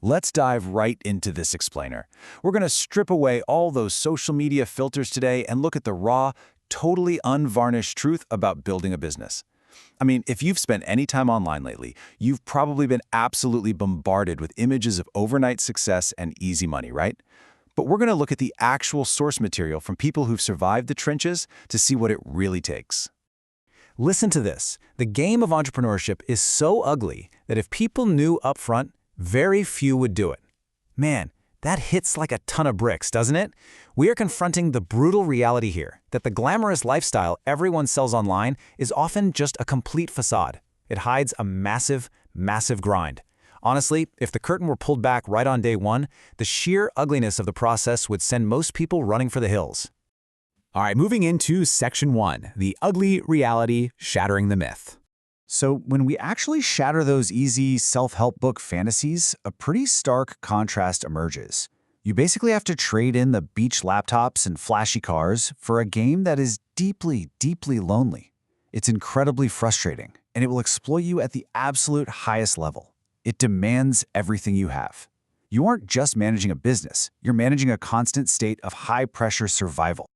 Let's dive right into this explainer. We're going to strip away all those social media filters today and look at the raw, totally unvarnished truth about building a business. I mean, if you've spent any time online lately, you've probably been absolutely bombarded with images of overnight success and easy money, right? But we're going to look at the actual source material from people who've survived the trenches to see what it really takes. Listen to this. The game of entrepreneurship is so ugly that if people knew upfront, very few would do it. Man, that hits like a ton of bricks, doesn't it? We are confronting the brutal reality here, that the glamorous lifestyle everyone sells online is often just a complete facade. It hides a massive, massive grind. Honestly, if the curtain were pulled back right on day one, the sheer ugliness of the process would send most people running for the hills. All right, moving into Section 1, the ugly reality shattering the myth. So when we actually shatter those easy self-help book fantasies, a pretty stark contrast emerges. You basically have to trade in the beach laptops and flashy cars for a game that is deeply, deeply lonely. It's incredibly frustrating, and it will exploit you at the absolute highest level. It demands everything you have. You aren't just managing a business, you're managing a constant state of high-pressure survival.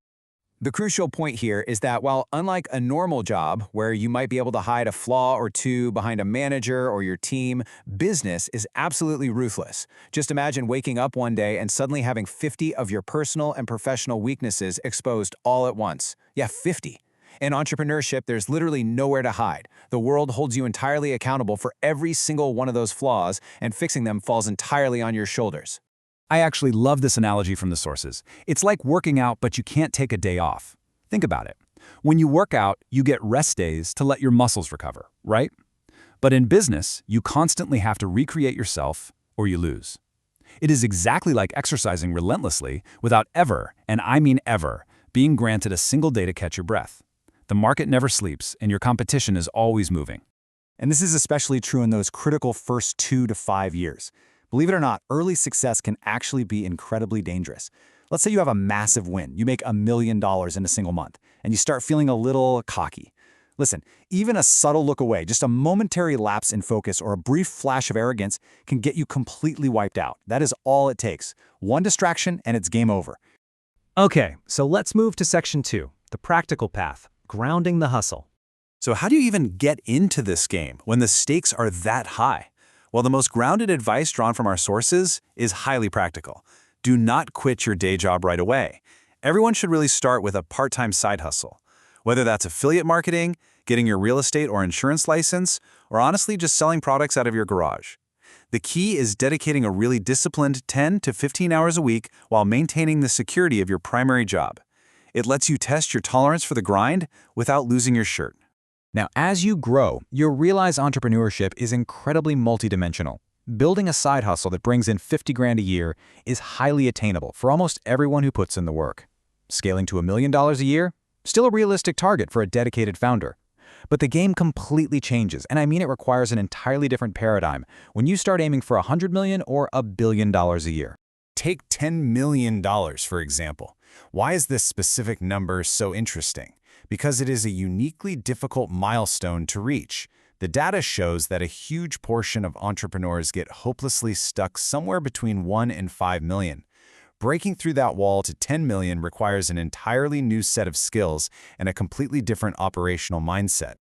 The crucial point here is that while unlike a normal job where you might be able to hide a flaw or two behind a manager or your team, business is absolutely ruthless. Just imagine waking up one day and suddenly having 50 of your personal and professional weaknesses exposed all at once. Yeah, 50. In entrepreneurship, there's literally nowhere to hide. The world holds you entirely accountable for every single one of those flaws, and fixing them falls entirely on your shoulders. I actually love this analogy from the sources. It's like working out, but you can't take a day off. Think about it. When you work out, you get rest days to let your muscles recover, right? But in business, you constantly have to recreate yourself or you lose. It is exactly like exercising relentlessly without ever, and I mean ever, being granted a single day to catch your breath. The market never sleeps, and your competition is always moving. And this is especially true in those critical first 2 to 5 years. Believe it or not, early success can actually be incredibly dangerous. Let's say you have a massive win. You make $1 million in a single month, and you start feeling a little cocky. Listen, even a subtle look away, just a momentary lapse in focus or a brief flash of arrogance can get you completely wiped out. That is all it takes. One distraction, and it's game over. Okay, so let's move to Section 2, the practical path, grounding the hustle. So how do you even get into this game when the stakes are that high? Well, the most grounded advice drawn from our sources is highly practical. Do not quit your day job right away. Everyone should really start with a part-time side hustle. Whether that's affiliate marketing, getting your real estate or insurance license, or honestly just selling products out of your garage. The key is dedicating a really disciplined 10 to 15 hours a week while maintaining the security of your primary job. It lets you test your tolerance for the grind without losing your shirt. Now, as you grow, you'll realize entrepreneurship is incredibly multidimensional. Building a side hustle that brings in 50 grand a year is highly attainable for almost everyone who puts in the work. Scaling to $1 million a year? Still a realistic target for a dedicated founder. But the game completely changes, and I mean it requires an entirely different paradigm when you start aiming for $100 million or $1 billion a year. Take $10 million, for example. Why is this specific number so interesting? Because it is a uniquely difficult milestone to reach. The data shows that a huge portion of entrepreneurs get hopelessly stuck somewhere between 1 and 5 million. Breaking through that wall to 10 million requires an entirely new set of skills and a completely different operational mindset.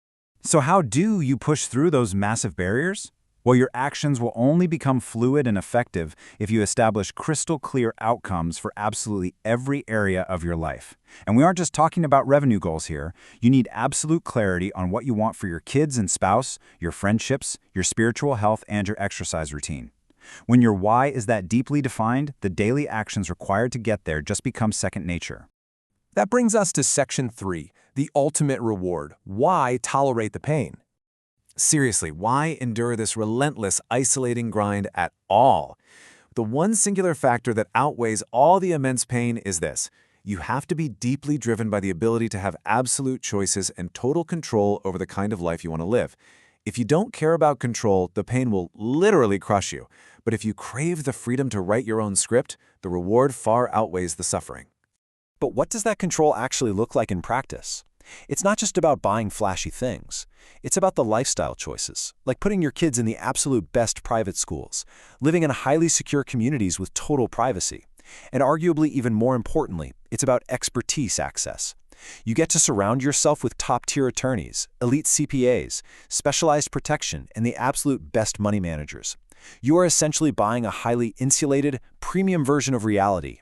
So how do you push through those massive barriers? Well, your actions will only become fluid and effective if you establish crystal clear outcomes for absolutely every area of your life. And we aren't just talking about revenue goals here. You need absolute clarity on what you want for your kids and spouse, your friendships, your spiritual health, and your exercise routine. When your why is that deeply defined, the daily actions required to get there just become second nature. That brings us to Section 3, the ultimate reward. Why tolerate the pain? Seriously, why endure this relentless, isolating grind at all? The one singular factor that outweighs all the immense pain is this. You have to be deeply driven by the ability to have absolute choices and total control over the kind of life you want to live. If you don't care about control, the pain will literally crush you. But if you crave the freedom to write your own script, the reward far outweighs the suffering. But what does that control actually look like in practice? It's not just about buying flashy things. It's about the lifestyle choices, like putting your kids in the absolute best private schools, living in highly secure communities with total privacy. And arguably even more importantly, it's about expertise access. You get to surround yourself with top-tier attorneys, elite CPAs, specialized protection, and the absolute best money managers. You are essentially buying a highly insulated, premium version of reality.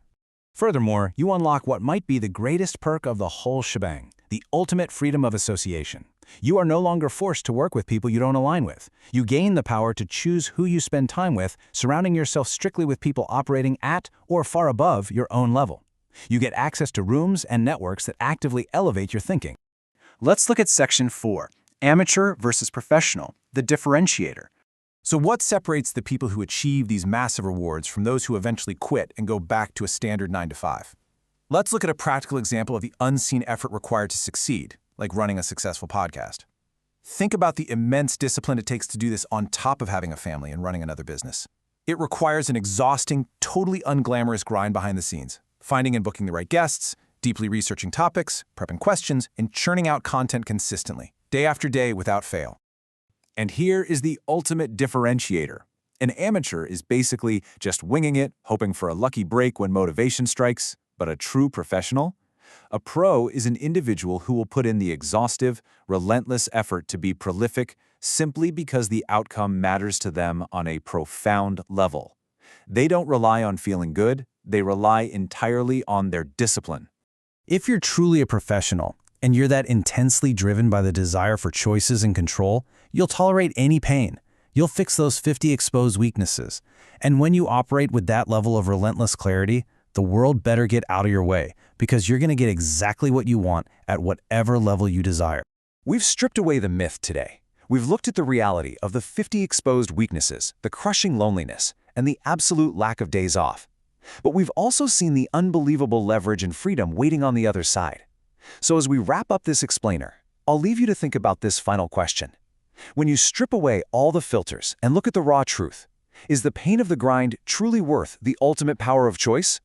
Furthermore, you unlock what might be the greatest perk of the whole shebang, the ultimate freedom of association. You are no longer forced to work with people you don't align with. You gain the power to choose who you spend time with, surrounding yourself strictly with people operating at or far above your own level. You get access to rooms and networks that actively elevate your thinking. Let's look at Section 4, Amateur versus Professional, the differentiator. So what separates the people who achieve these massive rewards from those who eventually quit and go back to a standard 9-to-5? Let's look at a practical example of the unseen effort required to succeed, like running a successful podcast. Think about the immense discipline it takes to do this on top of having a family and running another business. It requires an exhausting, totally unglamorous grind behind the scenes, finding and booking the right guests, deeply researching topics, prepping questions, and churning out content consistently, day after day without fail. And here is the ultimate differentiator. An amateur is basically just winging it, hoping for a lucky break when motivation strikes, but a true professional? A pro is an individual who will put in the exhaustive, relentless effort to be prolific simply because the outcome matters to them on a profound level. They don't rely on feeling good, they rely entirely on their discipline. If you're truly a professional, and you're that intensely driven by the desire for choices and control, you'll tolerate any pain. You'll fix those 50 exposed weaknesses. And when you operate with that level of relentless clarity, the world better get out of your way, because you're going to get exactly what you want at whatever level you desire. We've stripped away the myth today. We've looked at the reality of the 50 exposed weaknesses, the crushing loneliness, and the absolute lack of days off. But we've also seen the unbelievable leverage and freedom waiting on the other side. So as we wrap up this explainer, I'll leave you to think about this final question. When you strip away all the filters and look at the raw truth, is the pain of the grind truly worth the ultimate power of choice?